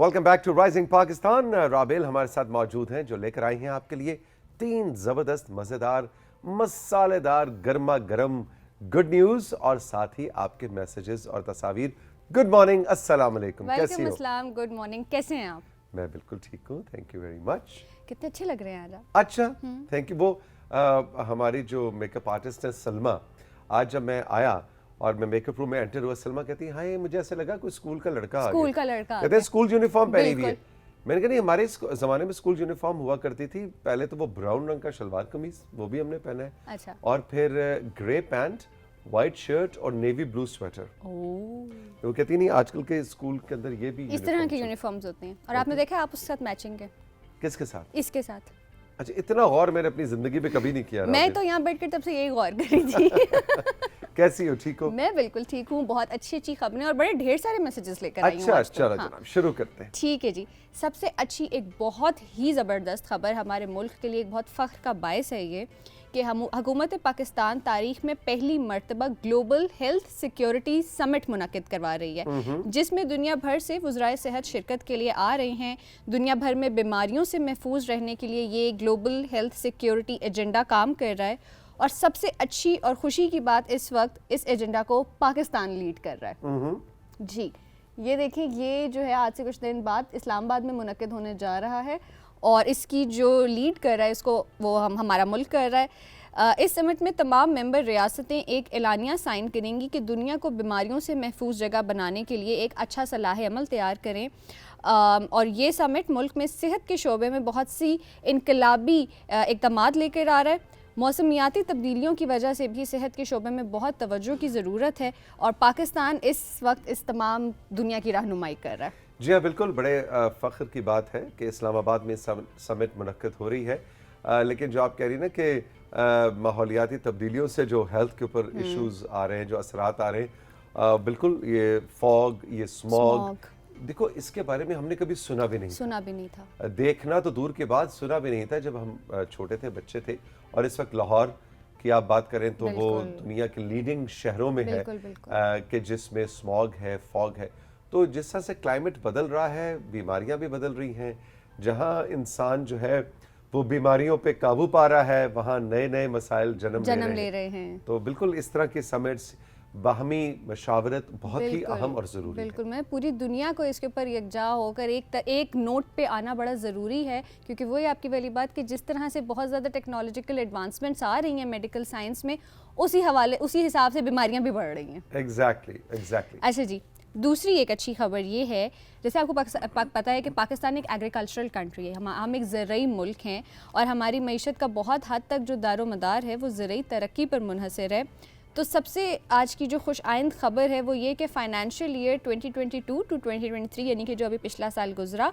Welcome back to rising Pakistan. Rabail ہمارے ساتھ موجود ہیں جو لے کر آئی ہیں آپ کے لیے 3 زبردست مزیدار مسالے دار گرما گرم گڈ نیوز اور ساتھ ہی آپ کے میسیجز اور تصاویر. گڈ مارننگ, السلام علیکم, کیسی ہو؟ وعلیکم السلام, گڈ مارننگ, کیسے ہیں آپ؟ میں بالکل ٹھیک ہوں, تھینک یو ویری مچ. کتنے اچھے لگ رہے ہیں آج آپ. اچھا, تھینک یو. وہ ہماری جو میک اپ آرٹسٹ ہے سلمہ, آج جب میں آیا اور میں میک اپ روم میں انٹر ہوا, سلمہ کہتی ہے ہائے مجھے ایسا لگا کوئی اسکول کا لڑکا آ گیا. کہتے ہیں اسکول یونیفارم پہنی ہوئی ہے. میں نے کہا نہیں, ہمارے زمانے میں اسکول یونیفارم ہوا کرتی تھی. پہلے تو وہ براؤن رنگ کا شلوار قمیص, وہ بھی ہم نے پہنا ہے. اچھا. اور پھر گرے پینٹ, وائٹ شرٹ اور نیوی بلو سویٹر. وہ کہتی نہیں آج کل کے اسکول کے اندر یہ بھی اس طرح کے یونیفارمز ہوتے ہیں. اور آپ نے دیکھا آپ اس کے ساتھ میچنگ کے. کس کے ساتھ؟ اس کے ساتھ. اچھا, اتنا غور میں نے اپنی زندگی پہ کبھی نہیں کیا. میں تو یہاں بیٹھ کر تب سے یہی غور کر رہی تھی. کیسی ہو, ٹھیک ہو؟ میں بالکل ٹھیک ہوں, بہت اچھی اچھی خبریں اور بڑے ڈھیر سارے میسیجز لے کر آئی ہوں. اچھا چلو جناب شروع کرتے ہیں. ٹھیک ہے جی. سب سے اچھی ایک بہت ہی زبردست خبر ہمارے ملک کے لیے ایک بہت فخر کا باعث ہے یہ کہ حکومت پاکستان تاریخ میں پہلی مرتبہ گلوبل ہیلتھ سیکیورٹی سمٹ منعقد کروا رہی ہے, جس میں دنیا بھر سے وزرائے صحت شرکت کے لیے آ رہے ہیں. دنیا بھر میں بیماریوں سے محفوظ رہنے کے لیے یہ گلوبل ہیلتھ سیکیورٹی ایجنڈا کام کر رہا ہے. اور سب سے اچھی اور خوشی کی بات اس وقت اس ایجنڈا کو پاکستان لیڈ کر رہا ہے. جی یہ دیکھیں, یہ جو ہے آج سے کچھ دن بعد اسلام آباد میں منعقد ہونے جا رہا ہے اور اس کی جو لیڈ کر رہا ہے اس کو وہ ہمارا ملک کر رہا ہے. اس سمٹ میں تمام ممبر ریاستیں ایک اعلانیہ سائن کریں گی کہ دنیا کو بیماریوں سے محفوظ جگہ بنانے کے لیے ایک اچھا صلاح عمل تیار کریں. اور یہ سمٹ ملک میں صحت کے شعبے میں بہت سی انقلابی اقدامات لے کر آ رہا ہے. موسمیاتی تبدیلیوں کی وجہ سے بھی صحت کے شعبے میں بہت توجہ کی ضرورت ہے اور پاکستان اس وقت اس تمام دنیا کی رہنمائی کر رہا ہے. جی ہاں بالکل, بڑے فخر کی بات ہے کہ اسلام آباد میں سمٹ منعقد ہو رہی ہے. لیکن جو آپ کہہ رہی ہیں نا کہ ماحولیاتی تبدیلیوں سے جو ہیلتھ کے اوپر ایشوز آ رہے ہیں, جو اثرات آ رہے ہیں, بالکل یہ فوگ, یہ اسموگ, دیکھو اس کے بارے میں ہم نے کبھی سنا بھی نہیں تھا. دیکھنا تو دور کے بعد سنا بھی نہیں تھا جب ہم چھوٹے تھے, بچے تھے. اور اس وقت لاہور کی آپ بات کریں تو وہ دنیا کے لیڈنگ شہروں میں ہے کہ جس میں اسموگ ہے, فوگ ہے. تو جس طرح سے کلائمیٹ بدل رہا ہے, بیماریاں بھی بدل رہی ہیں. جہاں انسان جو ہے وہ بیماریوں پہ قابو پا رہا ہے, وہاں نئے نئے مسائل جنم لے رہے ہیں. تو بالکل اس طرح کے سمٹس, باہمی مشاورت بہت ہی اہم اور ضروری ہے. بالکل, میں پوری دنیا کو اس کے اوپر یکجا ہو کر ایک نوٹ پہ آنا بڑا ضروری ہے, کیونکہ وہی آپ کی والی بات کہ جس طرح سے بہت زیادہ ٹیکنالوجیکل ایڈوانسمنٹس آ رہی ہیں میڈیکل سائنس میں, اسی حساب سے بیماریاں بھی بڑھ رہی ہیں. ایگزیکٹلی. اچھا جی, دوسری ایک اچھی خبر یہ ہے, جیسے آپ کو پتہ ہے کہ پاکستان ایک ایگریکلچرل کنٹری ہے, ہم ایک زرعی ملک ہیں اور ہماری معیشت کا بہت حد تک جو دار و مدار ہے وہ زرعی ترقی پر منحصر ہے. تو سب سے آج کی جو خوش آئند خبر ہے وہ یہ کہ فائنینشیل ایئر 2022 ٹو 2023 یعنی کہ جو ابھی پچھلا سال گزرا,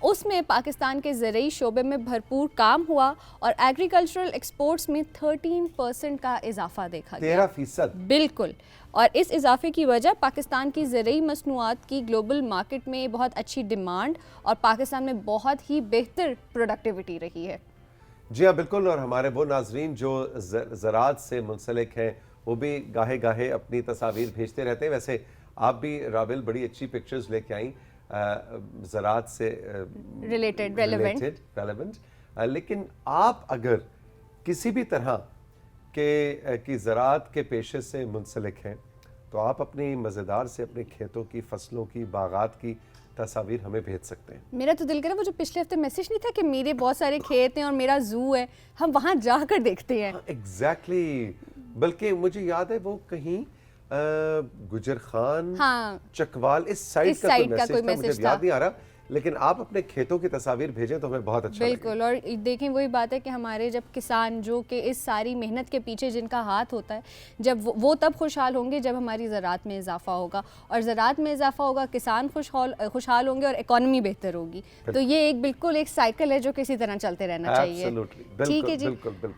اس میں پاکستان کے زرعی شعبے میں بھرپور کام ہوا اور ایگریکلچرل ایکسپورٹس میں 13% کا اضافہ دیکھا گیا. 13%. بالکل. اور اس اضافے کی وجہ پاکستان کی زرعی مصنوعات کی گلوبل مارکیٹ میں بہت اچھی ڈیمانڈ اور پاکستان میں بہت ہی بہتر پروڈکٹیوٹی رہی ہے. جی ہاں بالکل, اور ہمارے وہ ناظرین جو زراعت سے منسلک ہیں وہ بھی گاہے گاہے اپنی تصاویر بھیجتے رہتے ہیں. ویسے آپ بھی رابل بڑی اچھی پکچرز لے کے آئیں زراعت سے ریلیونٹ. لیکن آپ اگر کسی بھی طرح کی زراعت کے پیشے سے منسلک ہیں تو آپ اپنی مزیدار سے اپنے کھیتوں کی, فصلوں کی, باغات کی تصاویر ہمیں بھیج سکتے ہیں. میرا تو دل کرا وہ جو پچھلے ہفتے میسیج نہیں تھا کہ میرے بہت سارے کھیت ہیں اور میرا زو ہے, ہم وہاں جا کر دیکھتے ہیں. ایگزیکٹلی. بلکہ مجھے یاد ہے وہ کہیں گجر خان, چکوال, اس سائڈ کا کوئی میسیج تھا, مجھے یاد نہیں آ رہا. لیکن آپ اپنے کھیتوں کی تصاویر بھیجیں تو ہمیں بہت اچھا لگے. بالکل. اور دیکھیں وہی بات ہے کہ ہمارے جب کسان جو کہ اس ساری محنت کے پیچھے جن کا ہاتھ ہوتا ہے, جب وہ تب خوشحال ہوں گے جب ہماری زراعت میں اضافہ ہوگا, اور زراعت میں اضافہ ہوگا, کسان خوشحال ہوں گے اور اکانومی بہتر ہوگی. تو یہ ایک بالکل ایک سائیکل ہے جو کسی طرح چلتے رہنا چاہیے. ٹھیک ہے جی.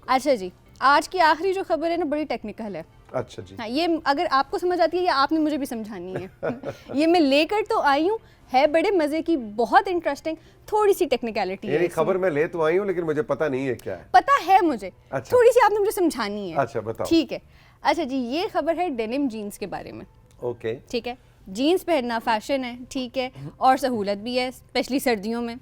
اچھا جی, آج کی آخری جو خبر ہے نا بڑی ٹیکنیکل ہے. اچھا جی. ہاں, یہ اگر آپ کو سمجھ آتی ہے یا آپ نے مجھے بھی سمجھانی ہے. یہ میں لے کر تو آئی ہوں, ہے بڑے مزے کی, بہت انٹرسٹنگ, تھوڑی سی ٹیکنیکلٹی ہے. یعنی خبر میں لے تو آئی ہوں لیکن مجھے پتہ نہیں ہے کیا ہے. پتہ ہے مجھے, تھوڑی سی آپ نے مجھے سمجھانی ہے. اچھا بتاؤ. ٹھیک ہے. اچھا جی, یہ خبر ہے ڈینم جینز کے بارے میں. اوکے. ٹھیک ہے. جینس پہننا فیشن ہے, ٹھیک ہے, اور سہولت بھی ہے اسپیشلی سردیوں میں.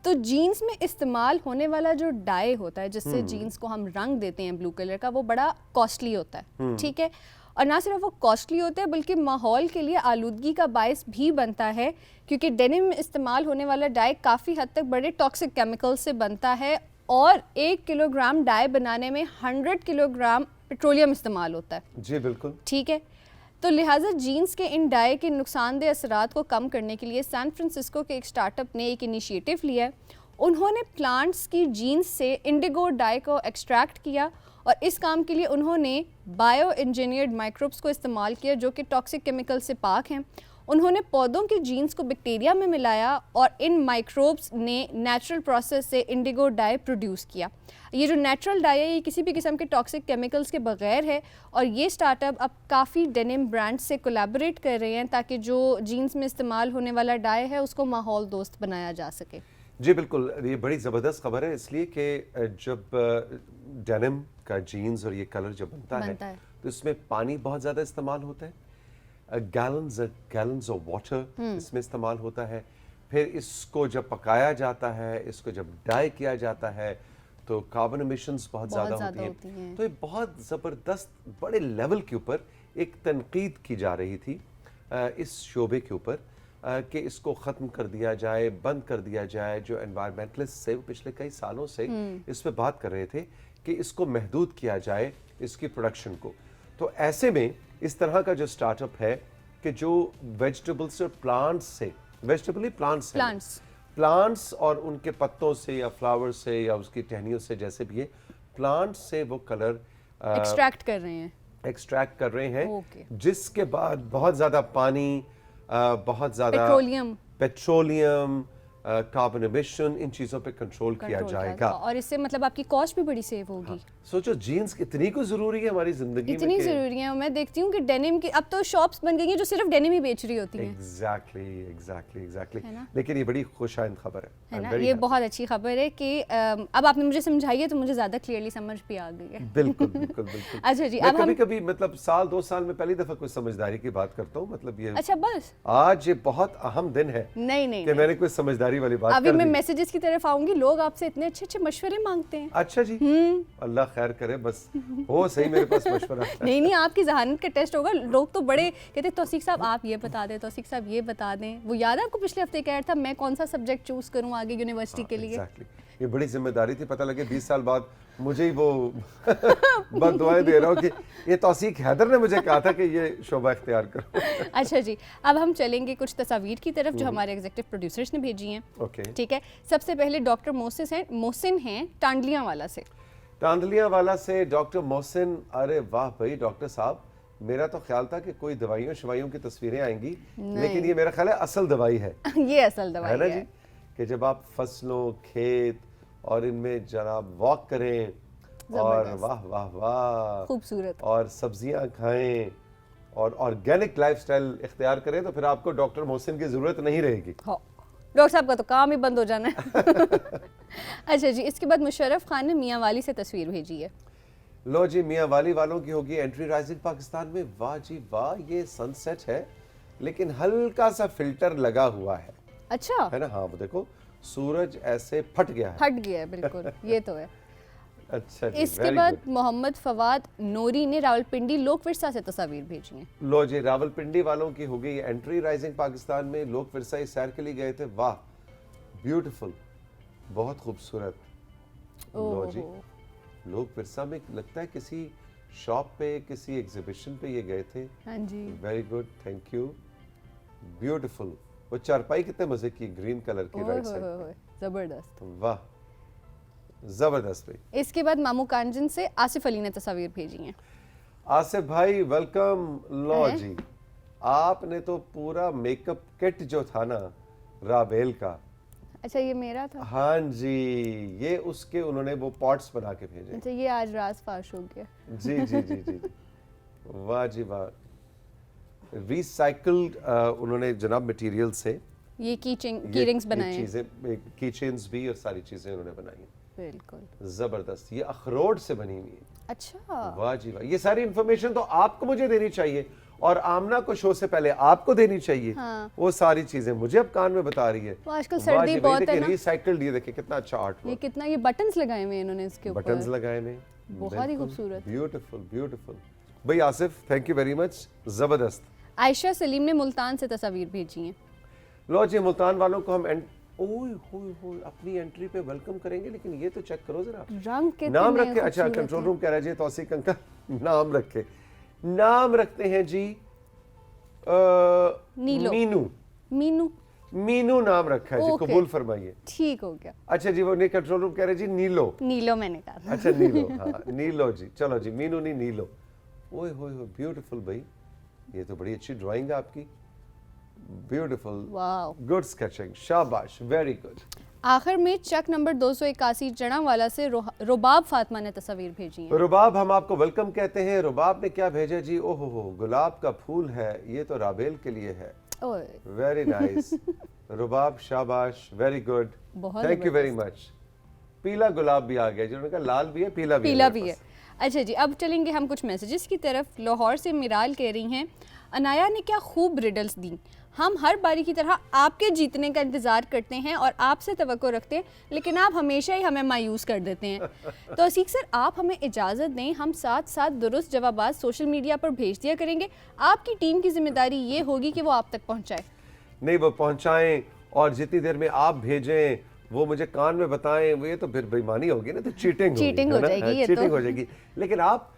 تو جینس میں استعمال ہونے والا جو ڈائی ہوتا ہے جس سے جینس کو ہم رنگ دیتے ہیں بلو کلر کا, وہ بڑا کاسٹلی ہوتا ہے, ٹھیک ہے, اور نہ صرف وہ کاسٹلی ہوتا ہے بلکہ ماحول کے لیے آلودگی کا باعث بھی بنتا ہے, کیونکہ ڈینم میں استعمال ہونے والا ڈائی کافی حد تک بڑے ٹاکسک کیمیکل سے بنتا ہے, اور 1 کلو گرام ڈائی بنانے میں 100 کلو گرام پیٹرولیم استعمال ہوتا ہے. جی بالکل, ٹھیک ہے. تو لہٰذا جینس کے ان ڈائی کے نقصان دہ اثرات کو کم کرنے کے لیے سان فرانسسکو کے ایک اسٹارٹ اپ نے ایک انیشیٹو لیا ہے. انہوں نے پلانٹس کی جینس سے انڈیگو ڈائی کو ایکسٹریکٹ کیا, اور اس کام کے لیے انہوں نے بائیو انجینئرڈ مائکروبس کو استعمال کیا جو کہ ٹاکسک کیمیکل سے پاک ہیں. انہوں نے پودوں کی جینس کو بیکٹیریا میں ملایا, اور ان مائکروبس نے نیچرل پروسیس سے انڈیگو ڈائی پروڈیوس کیا. یہ جو نیچرل ڈائی ہے یہ کسی بھی قسم کے ٹاکسک کیمیکلز کے بغیر ہے, اور یہ اسٹارٹ اپ اب کافی ڈینم برانڈ سے کولیبوریٹ کر رہے ہیں تاکہ جو جینس میں استعمال ہونے والا ڈائی ہے اس کو ماحول دوست بنایا جا سکے. جی بالکل, یہ بڑی زبردست خبر ہے, اس لیے کہ جب ڈینم کا جینز اور یہ کلر جب بنتا ہے تو اس میں پانی بہت زیادہ استعمال ہوتا ہے, گیلنز آف واٹر اس میں استعمال ہوتا ہے. پھر اس کو جب پکایا جاتا ہے, اس کو جب ڈائی کیا جاتا ہے تو کاربن ایمیشنز بہت زیادہ ہوتی ہیں. تو یہ بہت زبردست بڑے لیول کے اوپر ایک تنقید کی جا رہی تھی اس شعبے کے اوپر کہ اس کو ختم کر دیا جائے, بند کر دیا جائے. جو انوائرمنٹلسٹ سے پچھلے کئی سالوں سے اس پہ بات کر رہے تھے کہ اس کو محدود کیا جائے اس کی پروڈکشن کو. تو ایسے میں اس طرح کا جو سٹارٹ اپ ہے کہ جو ویجیٹیبلز اور پلانٹس سے, ویجیٹیبلی پلانٹس اور ان کے پتوں سے یا فلاور سے یا اس کی ٹہنیوں سے, جیسے بھی ہے پلانٹس سے وہ کلر ایکسٹریکٹ کر رہے ہیں, جس کے بعد بہت زیادہ پانی, بہت زیادہ پیٹرولیم, کاربن ایمیشن, ان چیزوں پہ کنٹرول کیا جائے گا. اور اس سے مطلب آپ کی کاسٹ بھی بڑی سیو ہوگی. سوچو جینس کتنی کو ضروری ہے ہماری زندگی میں, اتنی ضروری ہے. میں دیکھتی ہوں کہ ڈینم کی اب تو شاپس بن گئی ہیں جو صرف ڈینم ہی بیچ رہی ہوتی ہیں. ایگزیکٹلی. لیکن یہ بڑی خوش آئند خبر ہے نا, یہ بہت اچھی خبر ہے کہ اب آپ نے مجھے سمجھائی ہے تو مجھے زیادہ کلیئرلی سمجھ بھی آ گئی ہے. بالکل. اچھا جی, اب کبھی مطلب سال 2 سال میں پہلی دفعہ کوئی سمجھداری کی بات کرتا ہوں, مطلب یہ اچھا بس آج یہ بہت اہم دن ہے نہیں کہ میں نے کوئی سمجھداری والی بات ابھی میں میسیجز کی طرف آؤں گی. لوگ آپ سے اتنے اچھے مشورے مانگتے ہیں. اچھا جی, اللہ خیر کرے, بس وہ صحیح میرے پاس مشورہ. نہیں آپ کی ذہانت کا ٹیسٹ ہوگا. لوگ تو بڑے کہتے ہیں توثیق صاحب آپ یہ بتا دیں, توثیق صاحب یہ بتا دیں. وہ یاد ہے آپ کو پچھلے ہفتے کہہ رہا تھا میں کون سا سبجیکٹ چوز کروں آگے یونیورسٹی کے لیے. یہ بڑی ذمہ داری تھی, پتہ لگے 20 سال بعد مجھے ہی وہ بد دعائیں دے رہا ہوں کہ یہ توثیق حیدر نے مجھے کہا تھا کہ یہ شعبہ اختیار کرو. اچھا جی, اب ہم چلیں گے کچھ تصاویر کی طرف جو ہمارے ایگزیکٹو پروڈیوسرز نے بھیجی ہیں. ٹھیک ہے, سب سے پہلے ڈاکٹر محسن ہیں ٹانڈلیاں والا سے. ڈاکٹر محسن, ارے واہ بھائی ڈاکٹر صاحب, میرا تو خیال تھا کہ کوئی دوائیوں شوائیوں کی تصویریں آئیں گی, لیکن یہ میرا خیال ہے اصل دوائی ہے. یہ اصل دوائی ہے نا جی, کہ جب آپ فصلوں, کھیت اور ان میں جناب واک کریں اور واہ واہ واہ خوبصورت, اور سبزیاں کھائیں اور آرگینک لائف سٹائل اختیار کریں تو پھر آپ کو ڈاکٹر محسن کی ضرورت نہیں رہے گی. ڈاکٹر صاحب کا تو کام ہی بند ہو جانا ہے. اچھا جی, اس کے بعد مشرف خان نے میاں والی سے تصویر بھیجی ہے. لو جی, میاں والی والوں کی ہوگی انٹری رائزنگ پاکستان میں. واہ جی واہ, یہ سن سیٹ ہے لیکن ہلکا سا فلٹر لگا ہوا ہے. اچھا ہے نا, ہاں وہ دیکھو سورج ایسے پھٹ گیا ہے بالکل, یہ تو ہے. اچھا جی, اس کے بعد محمد فواد نوری نے راولپنڈی لوک ورثہ سے تصاویر بھیجی ہیں. لو جی, راولپنڈی والوں کی ہوگی انٹری رائزنگ پاکستان میں. لوک ورثہ سیر کے لیے گئے تھے. واہ بیوٹیفل, بہت خوبصورت. لو جی, لوک ورثہ میں لگتا ہے کسی شاپ پہ, کسی ایگزیبیشن پہ یہ گئے تھے. ہاں جی, very good, thank you. Beautiful. وہ چارپائی کتنے مزے کی, گرین کلر کی, رائٹ سائڈ, زبردست. واہ زبردست بھائی. اس کے بعد مامو کانجن سے آصف علی نے تصاویر بھیجی ہیں. آصف بھائی ویلکم. لو جی, آپ نے تو پورا میک اپ کٹ جو تھا نا رابیل کا. اچھا, یہ میرا تھا. ہاں جی, یہ اس کے انہوں نے وہ پارٹس بنا کے بھیجے. اچھا, یہ آج راز فاش ہو گیا. جی. واہ جی واہ, ریسائیکلڈ انہوں نے جناب مٹیریل سے یہ کی رنگز بنائے ہیں, کی چینز بھی اور ساری چیزیں انہوں نے بنائی ہیں. بالکل زبردست. یہ اخروٹ سے بنی ہوئی ہے. اچھا, واہ جی واہ. یہ ساری انفارمیشن تو آپ کو مجھے دینی چاہیے, اور آمنہ کو شو سے پہلے آپ کو دینی چاہیے. وہ ساری چیزیں مجھے اب کان میں بتا رہی ہے. آج کل سردی بہت ہے نا, ریسائیکلڈ, یہ دیکھیں کتنا اچھا آرٹ یہ کتنا, یہ بٹنز لگائے ہوئے انہوں نے اس کے اوپر, بٹنز لگائے ہوئے, بہت ہی خوبصورت. Beautiful beautiful. بھائی Asif thank you very much, زبردست. عائشہ سلیم نے ملتان سے تصاویر بھیجی ہیں. لو جی, ملتان والوں کو ہم اپنی انٹری پہ ویلکم کریں گے, لیکن یہ تو چیک کرو ذرا, رنگ کتنے نام رکھے. اچھا کنٹرول روم کہہ رہا ہے جی توثیق انکل نام رکھے, نام رکھتے ہیں جی مینو. مینو مینو نام رکھا ہے جی, قبول فرمائیے. ٹھیک ہو گیا. اچھا جی, وہ نہیں کنٹرول روم کہہ رہے جی نیلو. نیلو میں نے کہا. اچھا نیلو, ہاں نیلو جی, چلو جی مینو نہیں نیلو. اوئے ہوئے ہوئے بیوٹیفل بھائی, یہ تو بڑی اچھی ڈرائنگ ہے آپ کی, بیوٹیفل, واو, گڈ اسکیچنگ, شاباش, ویری گڈ. آخر میں چک نمبر 281 جڑاں والا سے رباب فاطمہ نے تصاویر بھیجی ہیں. رباب ہم آپ کو ویلکم کہتے ہیں. رباب نے کیا بھیجا جی, اوہ ہو گلاب کا پھول ہے, یہ تو رابیل کے لیے ہے. ویری نائس رباب, شاباش, very good, thank you very مچ. پیلا گلاب بھی آ گیا, جنہوں نے کہا لال بھی ہے, پیلا بھی ہے. اچھا جی, اب چلیں گے ہم کچھ میسیجز کی طرف. لاہور سے میرال کہہ رہی ہیں, انایا نے کیا خوب ریڈلز دیں, ہم ہر باری کی طرح آپ کے جیتنے کا انتظار کرتے ہیں اور آپ سے توقع رکھتے ہیں, لیکن آپ ہمیشہ ہی ہمیں مایوس کر دیتے ہیں. توثیق سر, آپ ہمیں اجازت دیں, ہم ساتھ ساتھ درست جوابات سوشل میڈیا پر بھیج دیا کریں گے. آپ کی ٹیم کی ذمہ داری یہ ہوگی کہ وہ آپ تک پہنچائے. نہیں, وہ پہنچائیں, اور جتنی دیر میں آپ بھیجیں وہ مجھے کان میں بتائیں, وہ یہ تو پھر بےایمانی ہوگی نا, تو چیٹنگ ہو جائے گی. چیٹنگ ہو جائے گی. لیکن آپ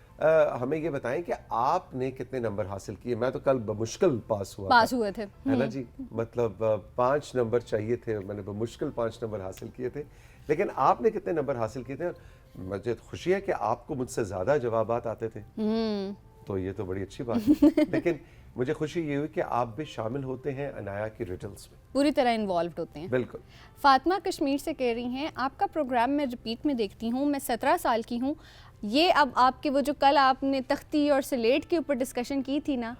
ہمیں یہ بتائیں کہ آپ نے کتنے نمبر حاصل کیے. میں تو کل بمشکل پاس ہوئے تھے, ہے نا جی, مطلب 5 نمبر چاہیے تھے, میں نے بمشکل 5 نمبر حاصل کیے تھے. لیکن آپ نے کتنے نمبر حاصل کیے تھے؟ مجھے خوشی ہے کہ آپ کو مجھ سے زیادہ جوابات آتے تھے, تو یہ تو بڑی اچھی بات ہے. لیکن مجھے خوشی یہ ہوئی کہ آپ بھی شامل ہوتے ہیں انایا کی ریٹلز میں, پوری طرح انوالوڈ ہوتے ہیں. بالکل. فاطمہ کشمیر سے کہہ رہی ہیں, آپ کا پروگرام میں ریپیٹ میں دیکھتی ہوں, میں 17 سال کی ہوں. یہ اب آپ کے وہ جو کل آپ نے تختی اور سلیٹ کے اوپر ڈسکشن کی تھی نا,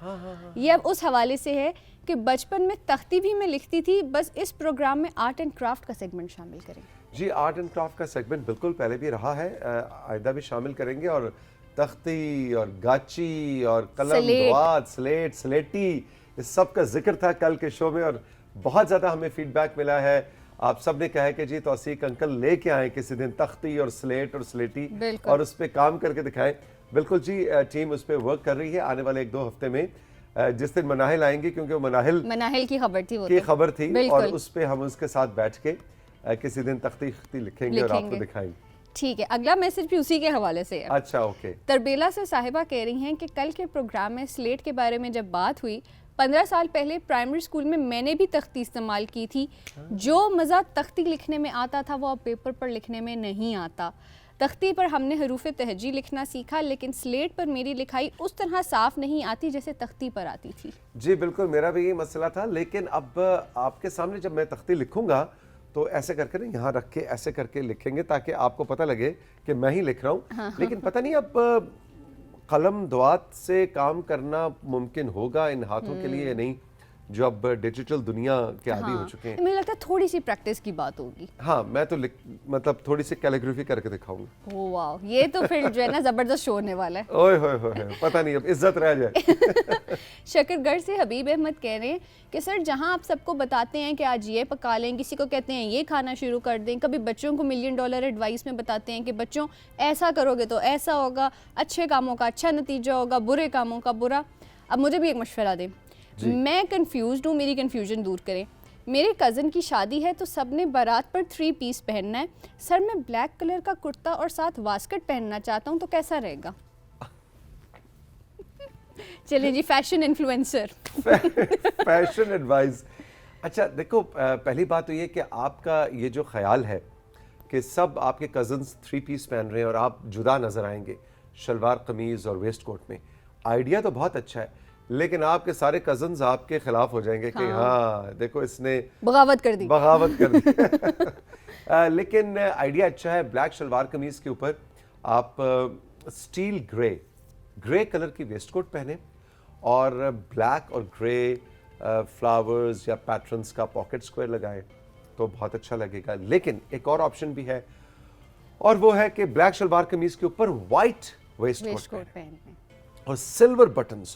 یہ اب اس حوالے سے ہے کہ بچپن میں تختی بھی میں لکھتی تھی, بس اس پروگرام میں آرٹ اینڈ کرافٹ کا سیگمنٹ شامل کریں. جی, آرٹ اینڈ کرافٹ کا سیگمنٹ بالکل پہلے بھی رہا ہے, آئندہ بھی شامل کریں گے. اور تختی اور گاچی اور قلم, دوات, سلیٹ, سلیٹی, اس سب کا ذکر تھا کل کے شو میں, اور بہت زیادہ ہمیں فیڈ بیک ملا ہے. آپ سب نے کہا ہے کہ جی توثیق انکل لے کے آئیں کسی دن تختی اور سلیٹ اور سلیٹی, اور اس پہ کام کر کے دکھائیں. بالکل جی, ٹیم اس پہ ورک کر رہی ہے. آنے والے 1-2 ہفتے میں جس دن مناہل آئیں گے, کیونکہ وہ مناہل کی خبر تھی, اور اس پہ ہم اس کے ساتھ بیٹھ کے کسی دن تختی لکھیں گے اور آپ کو دکھائیں گے. ٹھیک ہے, اگلا میسج بھی اسی کے حوالے سے ہے. اچھا, اوکے. تربیلا سے صاحبہ کہہ رہی ہیں کہ کل کے پروگرام میں سلیٹ کے بارے میں جب بات ہوئی, 15 سال پہلے پرائمری اسکول میں نے بھی تختی استعمال کی تھی. جو مزہ تختی لکھنے میں آتا تھا وہ اب پیپر پر لکھنے میں نہیں آتا. تختی پر ہم نے حروف تہجی لکھنا سیکھا, لیکن سلیٹ پر میری لکھائی اس طرح صاف نہیں آتی جیسے تختی پر آتی تھی. جی بالکل, میرا بھی یہ مسئلہ تھا, لیکن اب آپ کے سامنے جب میں تختی لکھوں گا تو ایسے کر کے یہاں رکھ کے ایسے کر کے لکھیں گے تاکہ آپ کو پتہ لگے کہ میں ہی لکھ رہا ہوں. لیکن پتہ نہیں اب قلم دوات سے کام کرنا ممکن ہوگا ان ہاتھوں کے لیے یا نہیں, جو اب ڈیجیٹل دنیا کے عادی ہو چکے ہیں. مجھے لگتا ہے تھوڑی سی پریکٹس کی بات ہوگی. ہاں, میں تو مطلب تھوڑی سی کیلیگرافی کر کے دکھاؤں گا. اوہ واو, یہ تو پھر جو ہے نا زبردست شو ہونے والا ہے. اوئے ہوئے ہوئے, پتہ نہیں اب عزت رہ جائے. شکر گڑھ سے حبیب احمد کہہ رہے ہیں کہ سر, جہاں آپ سب کو بتاتے ہیں کہ آج یہ پکا لیں, کسی کو کہتے ہیں یہ کھانا شروع کر دیں, کبھی بچوں کو $1 ملین ایڈوائس میں بتاتے ہیں کہ بچوں ایسا کرو گے تو ایسا ہوگا, اچھے کاموں کا اچھا نتیجہ ہوگا, برے کاموں کا برا. اب مجھے بھی ایک مشورہ دیں. میں کنفیوزڈ ہوں, میری کنفیوژن دور کریں. میرے کزن کی شادی ہے تو سب نے بارات پر 3 پیس پہننا ہے. سر, میں بلیک کلر کا کرتا اور ساتھ واسکٹ پہننا چاہتا ہوں, تو کیسا رہے گا؟ چلیے جی, فیشن انفلوئنسر, فیشن ایڈوائز. اچھا دیکھو, پہلی بات تو یہ کہ آپ کا یہ جو خیال ہے کہ سب آپ کے کزنز 3 پیس پہن رہے ہیں اور آپ جدا نظر آئیں گے شلوار قمیض اور ویسٹ کوٹ میں, آئیڈیا تو بہت اچھا ہے, لیکن آپ کے سارے کزنز آپ کے خلاف ہو جائیں گے کہ ہاں دیکھو اس نے بغاوت کر دی. لیکن آئیڈیا اچھا ہے. بلیک شلوار قمیض کے اوپر آپ اسٹیل گرے کلر کی ویسٹ کوٹ پہنیں, اور بلیک اور گرے فلاورز یا پیٹرنز کا پاکٹ اسکوائر لگائیں تو بہت اچھا لگے گا. لیکن ایک اور آپشن بھی ہے, اور وہ ہے کہ بلیک شلوار قمیض کے اوپر وائٹ ویسٹ کوٹ پہنیں اور سلور بٹنز.